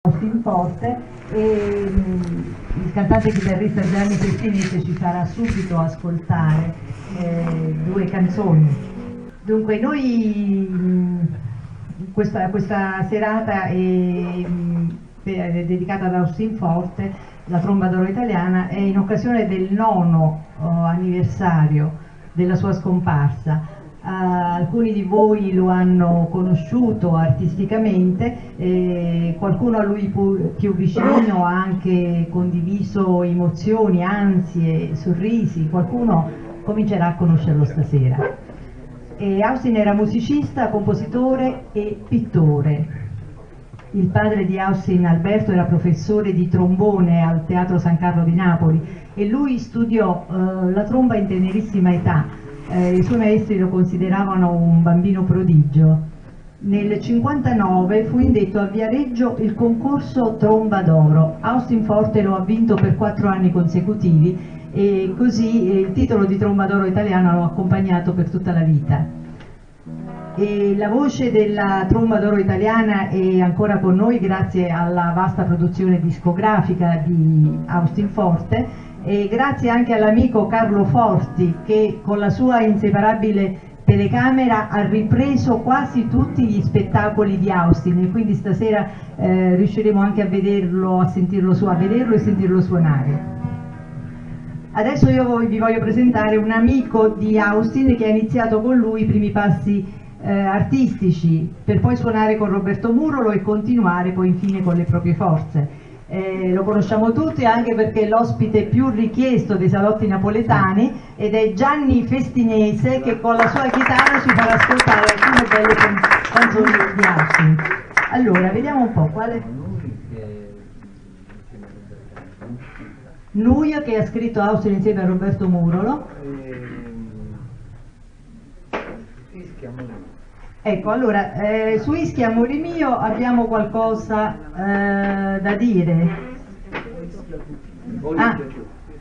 Austin Forte e il cantante chitarrista Gianni Festinese ci farà subito ascoltare due canzoni. Dunque noi questa serata è dedicata ad Austin Forte, la tromba d'oro italiana, è in occasione del 9° anniversario della sua scomparsa. Alcuni di voi lo hanno conosciuto artisticamente, qualcuno a lui più vicino ha anche condiviso emozioni, ansie, sorrisi, qualcuno comincerà a conoscerlo stasera. Austin era musicista, compositore e pittore. Il padre di Austin, Alberto, era professore di trombone al Teatro San Carlo di Napoli e lui studiò la tromba in tenerissima età. I suoi maestri lo consideravano un bambino prodigio. Nel 1959 fu indetto a Viareggio il concorso Tromba d'Oro. Austin Forte lo ha vinto per 4 anni consecutivi e così il titolo di Tromba d'Oro italiana lo ha accompagnato per tutta la vita. E la voce della tromba d'oro italiana è ancora con noi grazie alla vasta produzione discografica di Austin Forte e grazie anche all'amico Carlo Forti che con la sua inseparabile telecamera ha ripreso quasi tutti gli spettacoli di Austin e quindi stasera riusciremo anche a vederlo, a vederlo e sentirlo suonare. Adesso io vi voglio presentare un amico di Austin che ha iniziato con lui i primi passi artistici per poi suonare con Roberto Murolo e continuare poi infine con le proprie forze. Lo conosciamo tutti anche perché è l'ospite più richiesto dei salotti napoletani ed è Gianni Festinese che con la sua chitarra ci farà ascoltare alcune belle canzoni di Austin. Allora, vediamo un po' quale... Nuia che ha scritto Austin insieme a Roberto Murolo. Ecco, allora, su Ischia Amore mio abbiamo qualcosa da dire.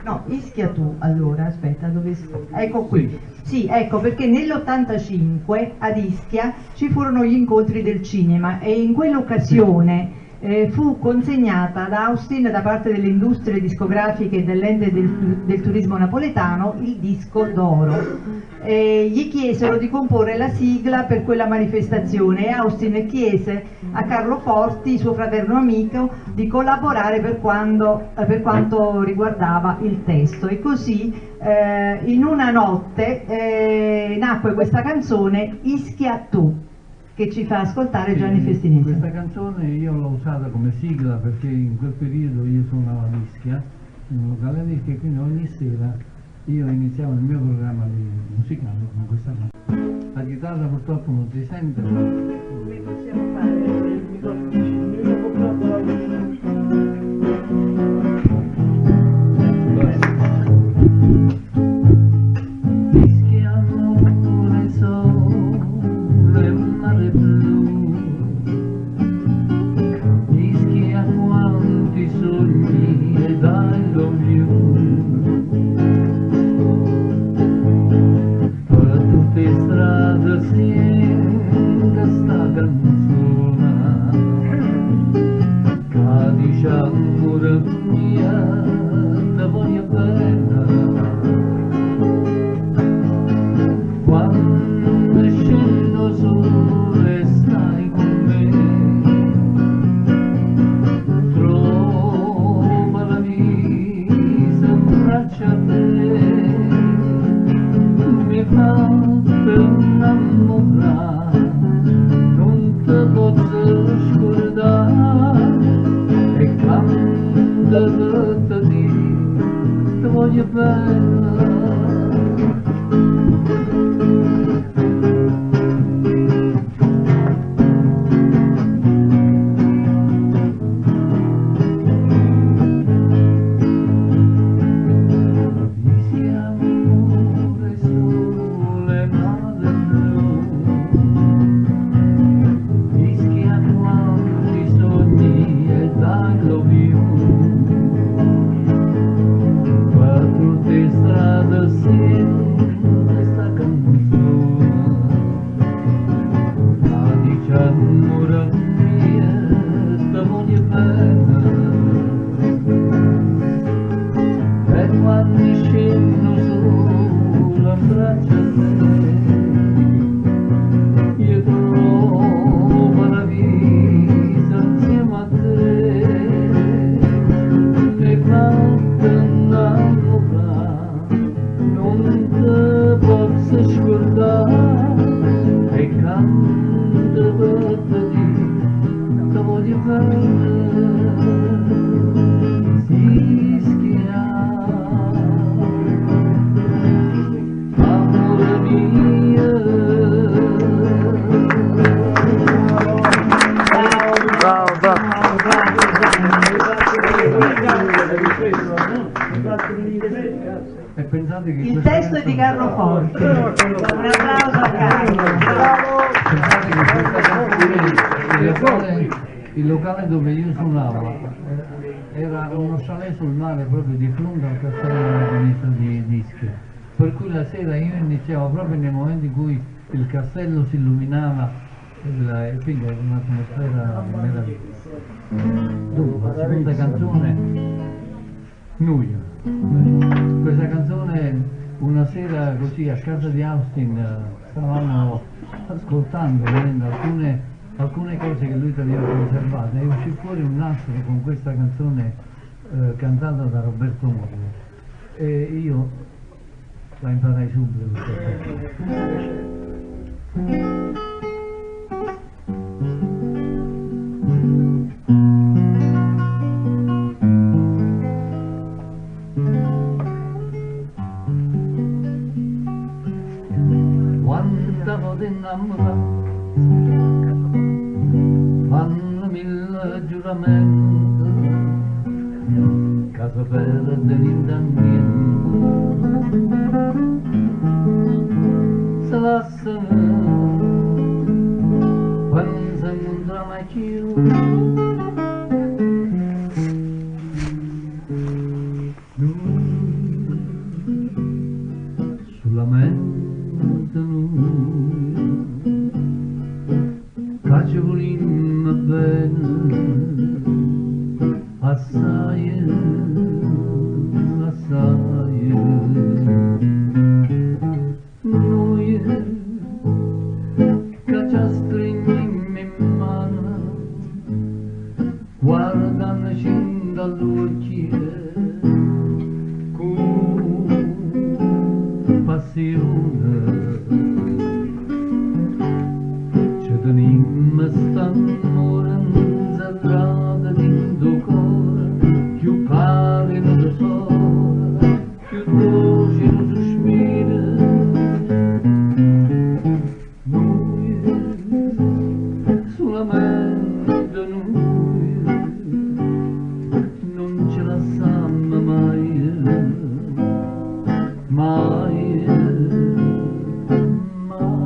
No, Ischia tu, allora, aspetta, dove sto? Ecco qui. Sì, ecco, perché nell'85 ad Ischia ci furono gli incontri del cinema e in quell'occasione fu consegnata ad Austin da parte delle industrie discografiche e dell'ente del turismo napoletano il disco d'oro. Gli chiesero di comporre la sigla per quella manifestazione e Austin chiese a Carlo Forti, suo fraterno amico, di collaborare per quanto riguardava il testo e così in una notte nacque questa canzone Ischia tu, che ci fa ascoltare Gianni Festinese. Questa canzone io l'ho usata come sigla perché in quel periodo io suonavo a Ischia, in un locale di Ischia, e quindi ogni sera io iniziavo il mio programma musicale con questa canzone. La chitarra purtroppo non si sente. Come possiamo fare il microfono? Te voglio bene. Strada anni scendono sulla braccia a te, io trovo la vita insieme a te, le fatte innamorare, non te posso scordare, e canto per te dire, te voglio bene. E pensate che il testo è di Carlo Forte. Un applauso a Carlo. Pensate che il locale dove io suonavo era uno chalet sul mare proprio di fronte al castello della ministra di Ischia, per cui la sera io iniziavo proprio nel momento in cui il castello si illuminava e quindi era un'atmosfera meravigliosa. Dopo la seconda canzone, Nuio. Questa canzone una sera così a casa di Austin stavamo ascoltando, vedendo alcune cose che lui teneva conservate, e uscì fuori un nastro con questa canzone cantata da Roberto Morio, e io la imparai subito questa canzone. Fanno mille giuramenti, casa perde l'indammiento, se lasciano quando si incontra mai più. Sulla mente ci volimmo bene, assai, assai. Noi che ci stringiamo in mano, guardandoci dall'occhio con passione. Tenim st'amore zerrata dentro cuore, più pallido di sole, più dolce il sospiro. Noi, solamente noi, non ce la sanno mai, mai, mai.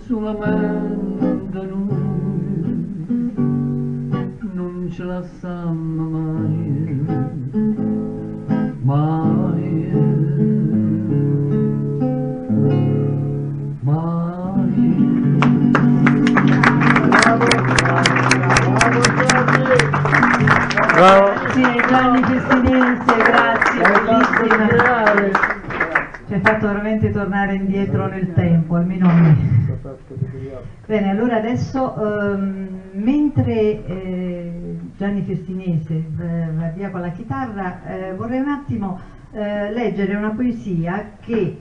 Solamente noi non ce la sanno mai, mai, mai. Bravo. Grazie Gianni Festinense, grazie, bellissima. Ci hai fatto veramente tornare indietro nel tempo, almeno a me. Bene, allora adesso mentre Gianni Festinese va via con la chitarra, vorrei un attimo leggere una poesia che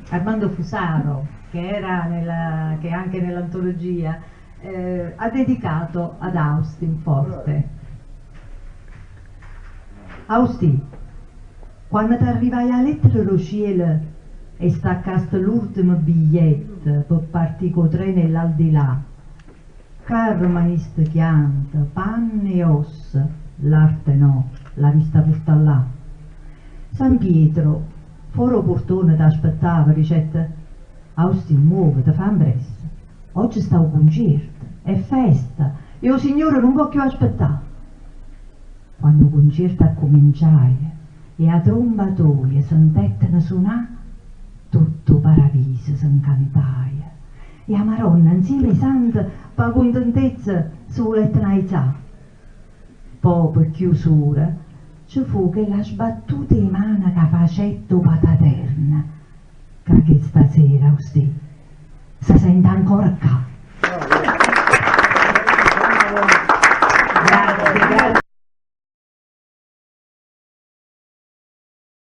Armando Fusaro, che è anche nell'antologia, ha dedicato ad Austin Forte. Austin, quando ti arrivai a lettera lo cielo e staccasti l'ultimo biglietto per partire con treno nell'aldilà, caro maestro chianta, panne e ossa, l'arte no, la vista porta là. San Pietro, foro portone t'aspettava, ricetta, Austin muovete, fa presto, oggi sta un concerto, è festa, e o signore non può più aspettare. quando il concerto cominciai e a trombatoia sentettene suonare, tutto paradiso s'incantaia. E a Maronna insieme ai santi per contentezza si volette aizzare. Poi per chiusura ci fu che la sbattuta di mano che facetto pataterna, che stasera, si sente ancora calda.